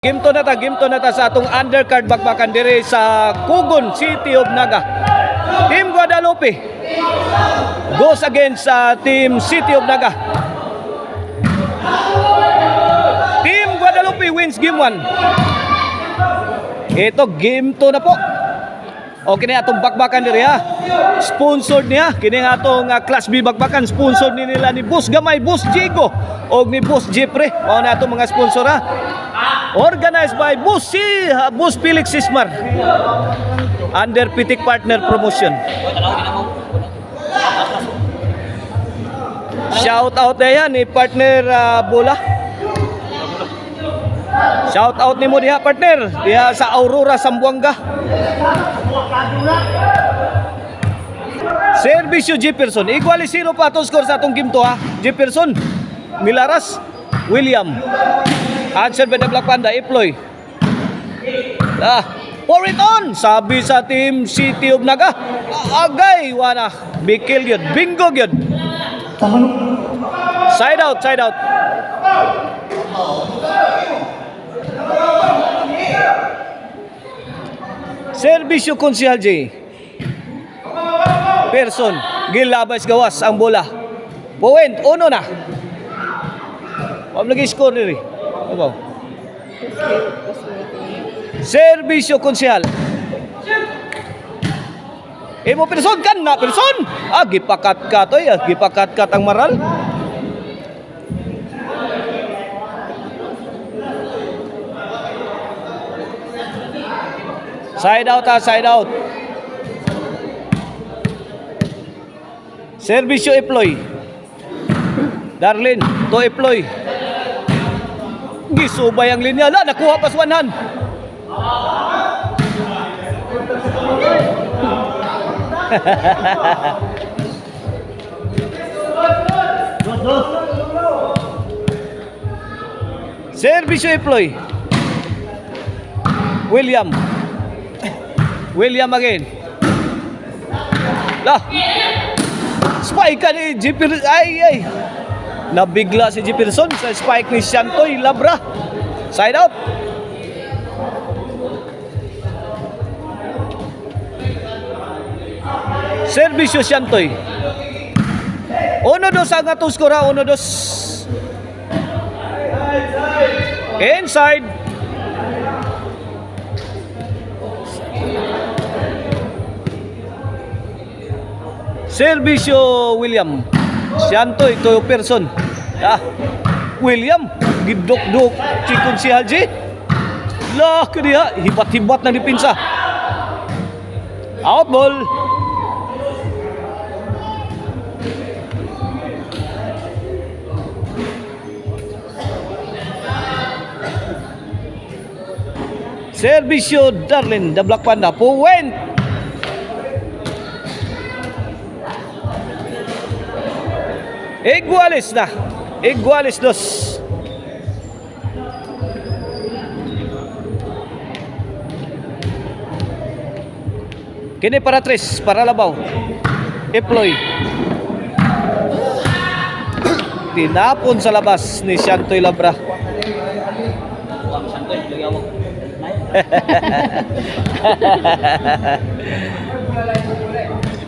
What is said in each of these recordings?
Game to na ta sa atong undercard bakbakan dire sa Kugon City of Naga. Team Guadalupe goes against sa Team City of Naga. Team Guadalupe wins game 1. Ito game 2 na po. O kini atong bakbakan diri ha. Sponsored niya kini atong Class B bakbakan, sponsored ni nila ni Boss Gamay, Boss Jigo og ni Boss Jepre. Mao na atong mga sponsor ha. Organized by Boss Felix Sismar under Pitik Partner Promotion. Shout out na yan ni partner Bola. Shout out ni mo diha partner diha sa Aurora Sambuanga. Servisyo Jefferson iguali 0 pa atong score sa atong game to ha. Jefferson, Milaras, William. Answer by the Black Panda, Iploy. Pour it on! Sabi sa Team City of Naga. Agay, wana. Bikil yun. Bingo yun. Side out, side out. Servisyo Konsihal J. Person. Gilabas gawas ang bola. Point, uno na. Wala lagi score niri. Abaw. Servisyo Konsehal. Imo person kan na person. Gipakat ka to ya, gipakat ka tang maral. Side out side out. Servisyo Iploy. Darlene to Iploy. Gisubay ang linya na, nakuha pa sa 100. Servisyo Iploy. William again. Lah. Spike ka ni Jipir. Ay. Nabigla si Jefferson sa spike ni Shantoy Labra. Side out. Servisyo Shantoy. 1-2 ang atong skora. 1-2. Inside. Servisyo William. Shantoy to person. William gidok-dok cikon si Haji. Lah kadiha hibat-hibat na dipinsa. Out ball. Servisyo Darlene the Black Panda point. Iguales na. Iguales dos. Kini para tres, para labaw. Iploy. Tinapon sa labas ni Shantoy Labra.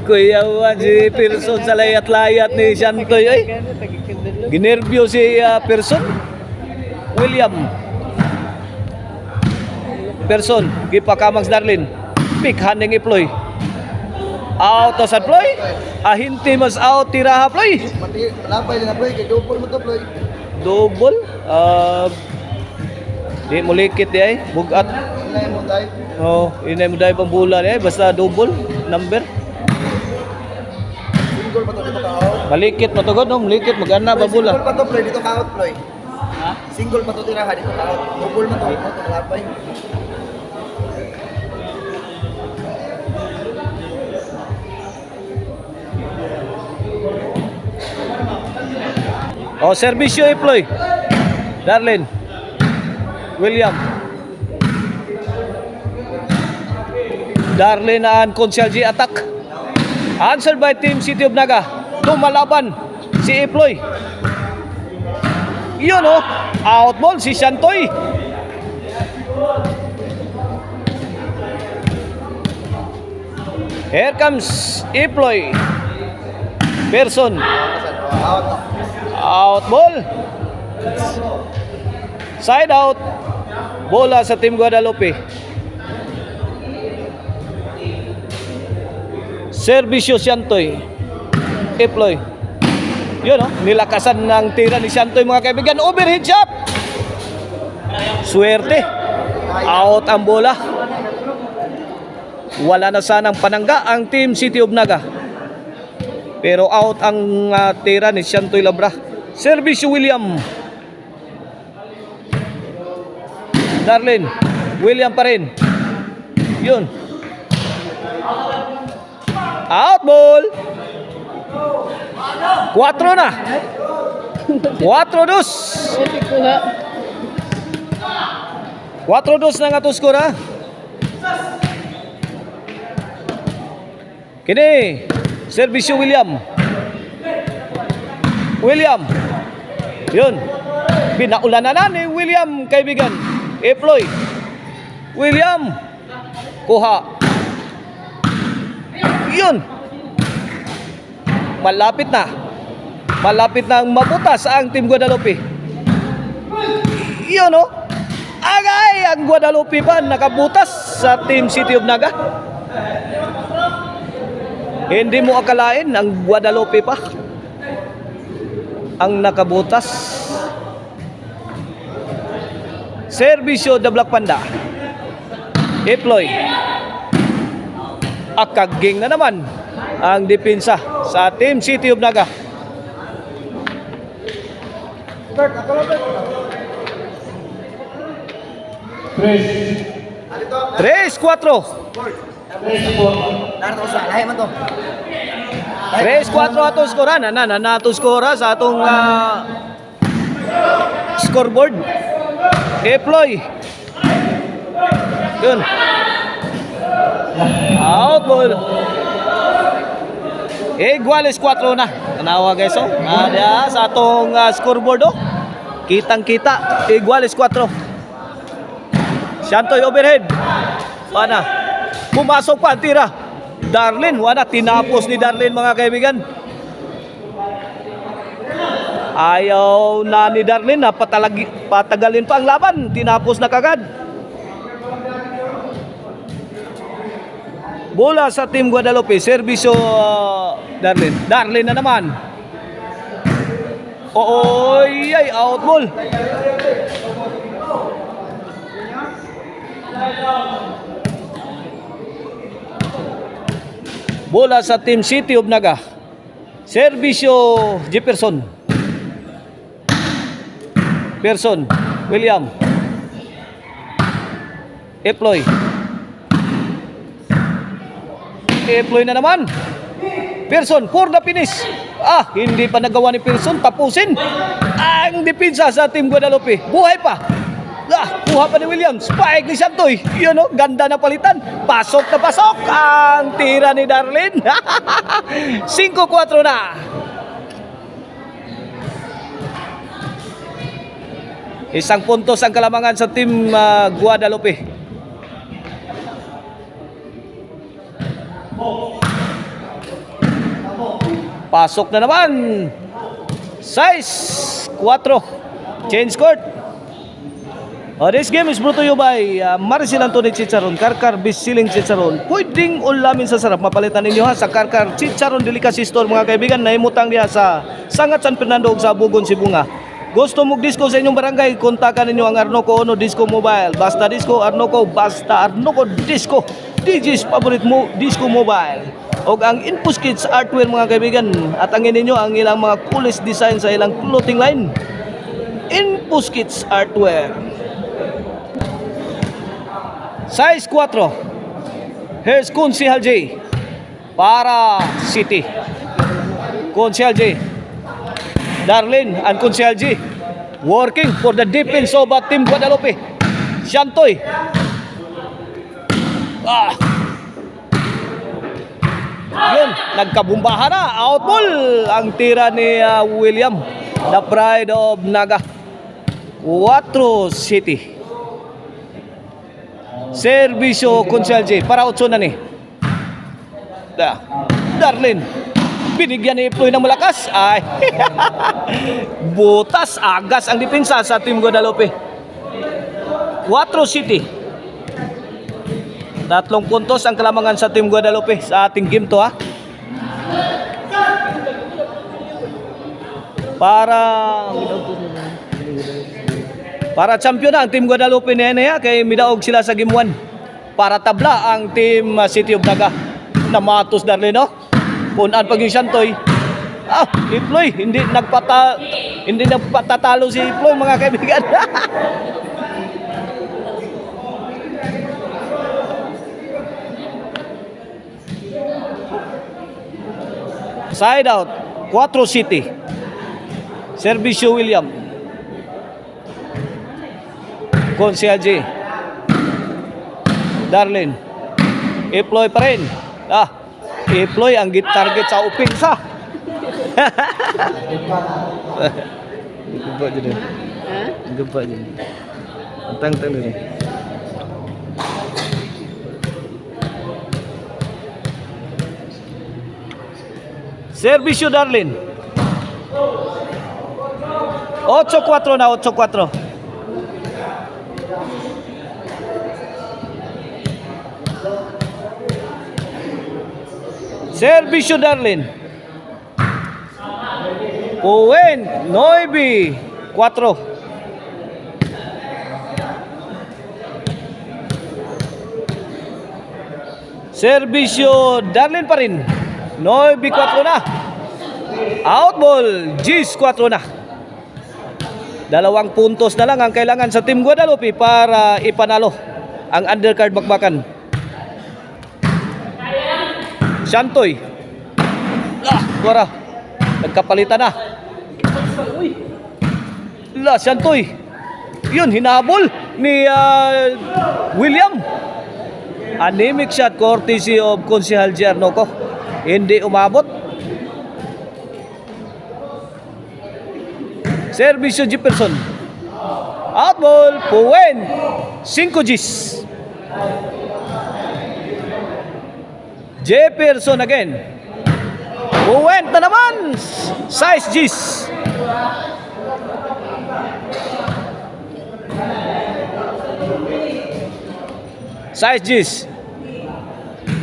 Kuya si person sa layat-layat ni Shantoy ay. Ginerbyo si person. William. Person gipakamang Darlene. Pick handing Iploy. Out sa Ploy. Ahinti mas out tiraha Ploy. Mati lapay na Ploy kay double mo to Ploy. Double. Di mo likit di ay bugat. Inay mo tay. Oh, inay mo dai pambulan ay basta double number. Single pa to dito ka out. Malikit mo to god no, malikit magana ba bula. Single pa to Ploy dito ka out Ploy. Ha? Single pa to tiraha dito ka out. Double mo to lapay. Oh, servisyo Iploy. Darlene. William. Darlene and Consialji attack. Answered by Team City of Naga. Tumalaban si Iploy. Yun oh, out ball si Shantoy. Here comes Iploy. Person. Out. Out ball. Side out. Bola sa Team Guadalupe. Servisyo Siantoy. Iploy. Yun oh, nilakasan ng tira ni Siantoy mga kaibigan. Overhead shot. Swerte. Out ang bola. Wala na sanang panangga ang Team City of Naga. Pero out ang tira ni Siantoy Labra. Servisyo William. Darlene. William pa rin. Yun. Out ball. 4 na. 4-2. 4-2 na nga to score ha. Kini servisyo William. William. Yun. Binaulanan ni William kaibigan. Iploy. William. Kuha. Yun. Malapit na. Malapit na mabutas ang Team Guadalupe. Yun o. Agay ang Guadalupe pa nakabutas sa Team City of Naga. Hindi mo akalain ang Guadalupe pa ang nakabutas. Servisyo The Black Panda. Iploy. Akaging na naman ang depensa sa Team City of Naga. Tres, 4. Narito sa lahi man to. 3-4 atong skora na to skora sa atong scoreboard. Iploy. Yun. Out ball. Iguales 4 na. Tanawa guys oh. Ada sa atong scoreboard oh. Kitang-kita. Iguales 4. Siantoy overhead. Pana. Pumasok pa ang tira. Darlene, wala, tinapos ni Darlene mga kaibigan. Ayaw na ni Darlene na patagalin pa ang laban. Tinapos na kagad. Bola sa Team Guadalupe. Servisyo Darlene. Darlene na naman. Oy, ay out ball. Bola sa Team City of Naga. Servisyo Jefferson. Person. William. Iploy. Iploy na naman. Person for the finish. Hindi pa nagawa ni Person. Tapusin ang depensa sa Team Guadalupe. Buhay pa. Kuha pa ni Williams. Spike ni Siantoy. Yun o, ganda na palitan. Pasok na pasok ang tira ni Darlene. 5-4 na. Isang puntos ang kalamangan sa Team Guadalupe. Pasok na naman. 6-4. Change court. This game is brought to you by Maricel Anthony Chicharon, Karkar Bisiling Chicharon. Pwedeng ulamin sa sarap. Mapalitan ninyo ha sa Karkar Chicharon Delicacy Store mga kaibigan. Naimutang diha sa Sangat San Fernando ug sa Bugon, Sibunga. Gusto mong disco sa inyong barangay, kontakan ninyo ang Arnoco Ono Disco Mobile. Basta Disco Arnoco, basta Arnoco Disco. DJ's favorite mo Disco Mobile. O ang Infus Kids Artwear mga kaibigan. At angin ninyo ang ilang mga coolest design sa ilang clothing line. Infus Kids Artwear. Size 4. Here's Kunsihal J para City. Kunsihal J. Darlene and Kunsihal J working for the defense of Team Guadalupe. Siantoy. Yun, nagkabumbahan na. Out ball ang tira ni William. The pride of Naga. 4 City. Servisyo Kunsihal J para 8 na ni. Darlene. Binigyan ni Iploy ng malakas. Ay. Butas, agas ang depensa sa Team Guadalupe. 4 City. 3 puntos ang kalamangan sa Team Guadalupe sa ating game to, ha. Para champion na ang Team Guadalupe na kay midaog sila sa game 1. Para tabla ang Team City of Naga. Namatos Darlene, no? Punan pag yung Shantoy. Iploy, hindi nagpatatalo si Iploy, mga kaibigan. Side out, 4 City. Servisyo William. Konsial J. Darlene. Iploy pa rin. Iploy ang target sa upinsa. Gumpa dyan. Gumpa dyan. Tang-tang dyan. Servisyo Darlene. 8-4 na, 8-4. Servisyo Darlene. Owen, 9-4. Servisyo Darlene pa rin. 9-4 na. Out ball, Gis 4 na. 2 puntos na lang ang kailangan sa Team Guadalupe para ipanalo ang undercard bakbakan. Shantoy. Kuwara. Nagkapalitan na. Shantoy. Yun, hinabol ni William. Anemic shot courtesy of Konsehal Giarnoco. Hindi umabot. Servisyo Jefferson. Out ball. Puwen. 5 Gs. Jefferson again. Puwen na naman. 6 Gs.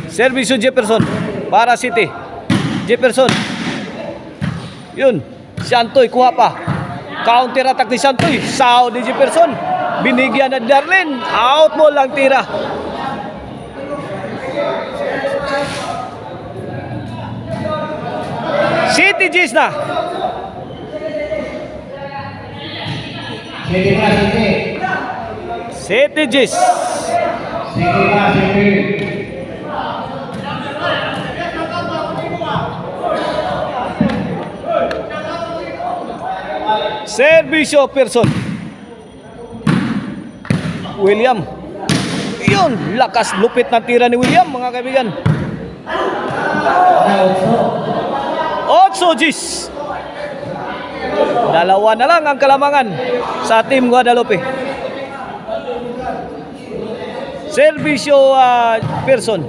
Servisyo Jefferson para City. Jefferson. Yun. Shantoy kuha pa. Counter attack ni Shantoy. Sao ni Jefferson. Binigyan na Darlene. Out ball lang tira. City G's na. City G's. Servisyo person. William. Yun, lakas lupit na tira ni William, mga kaibigan. 8 Gs. 2 na lang ang kalamangan sa Team Guadalupe. Servisyo person.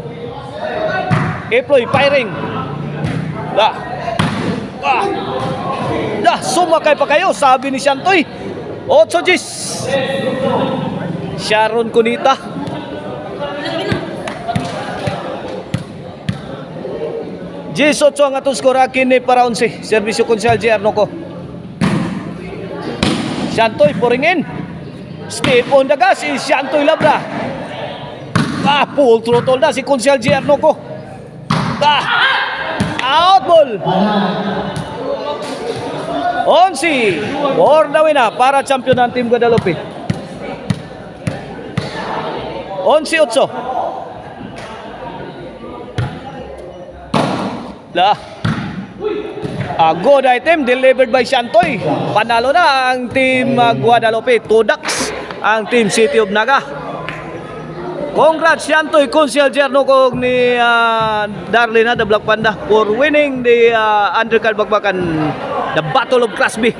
Iploy firing. Sumakay pa kayo, sabi ni Shantoy. 8 Gs. Sharon Cunita. Gs 8 ang atong skor kini para 11. Servisyo Konsehal Giarnoco. Shantoy pouring in. Step on the gas is Shantoy Labra. Full throttle na si Konsehal Giarnoco. Out ball. 11 for the win para champion ng Team Guadalupe. 11-8. Good item delivered by Shantoy. Panalo na ang Team Guadalupe. 2 ducks ang Team City of Naga. Congrats Shantoy, Konsehal Giarnoco ni Darlene, the Black Panda, for winning the undercard bakbakan, the Battle of Class B.